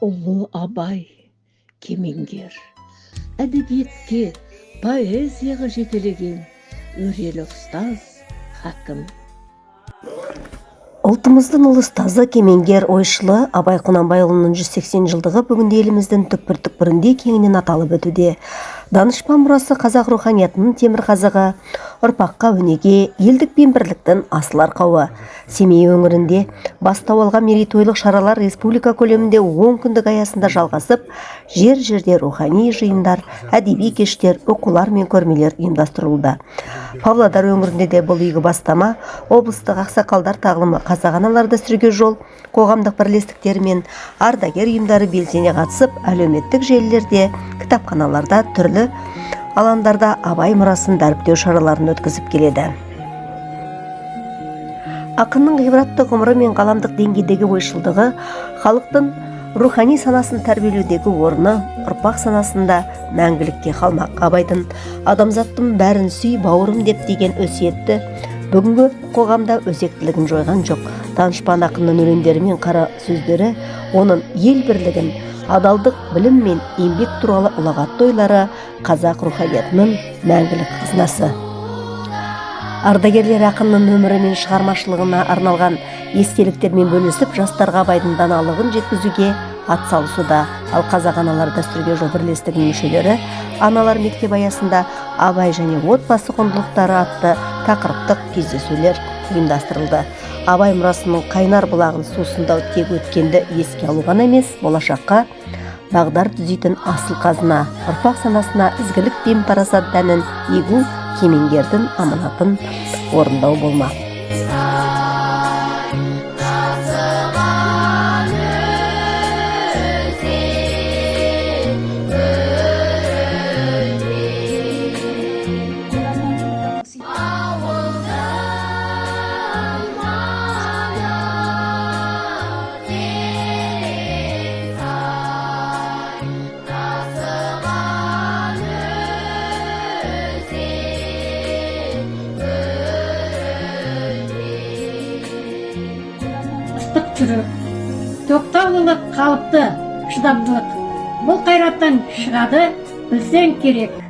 Ұлы Абай, кемеңгер, әдебиетке, поэзияға жетелеген өрелі ұстаз, хакім. Ұлтымыздың ұлы ұстазы, кемеңгер, ойшылы Абай Құнанбайұлының 180 жылдығы бүгінде еліміздің түкпір-түкпірінде кеңінен аталып өтуде. Данышпан мұрасы қазақ руханиятының темірқазығы, ұрпаққа өнеге, елдік пен бірліктің асыл арқауы. Семей өңірінде бастау алған мерейтойлық шаралар республика көлемінде 10 күндік аясында жалғасып, жер-жерде рухани жиындар, әдеби кештер, оқулар мен көрмелер ұйымдастырылды. Павлодар өңірінде де бұл игі бастама облыстық ақсақалдар тағылымы қазақ аналар дәстүрге жол қоғамдық бірлестіктері мен ардагер ұйымдары белсене қатысып, әлеуметтік желілерде, кітапханаларда, түрлі алаңдарда Абай мұрасын дәріптеу шараларын өткізіп келеді. Ақынның ғибратты ғұмыры мен ғаламдық деңгейдегі ойшылдығы, халықтың рухани санасын тәрбиелеудегі орны, ұрпақ санасында мәңгілікке қалмақ. Абайдың адамзаттың бәрін сүй, бауырым деп деген өсиетті бүгінгі қоғамда өзектілігін жойған жоқ. Данышпан ақынның өлеңдері мен қара сөздері оның ел бірлігін, адалдық, білім мен еңбек туралы ұлағатты ойлары қазақ руханиятының мәңгілік қазынасы. Ардагерлер ақынның өмірі мен шығармашылығына арналған естеліктермен бөлісіп, жастарға Абайдың даналығын жеткізуге атсалысуда. Ал қазақ аналар дәстүрге жол бірлестігінің мүшелері аналар мектеп аясында Абай және отбасы құндылықтары атты тақырыптық кездесулер ұйымдастырылды. Абай мұрасының қайнар бұлағын сусындау тек өткенді еске алу ғана емес, болашаққа бағдар түзейтін асыл қазына, ұрпақ санасына ізгілік пен парасат дәнін егу кемеңгердің аманатын орындау болмақ. Тоқтаулылық, қалыпты, шыдамдылық. Бұл қайраттан шығады, білсең керек.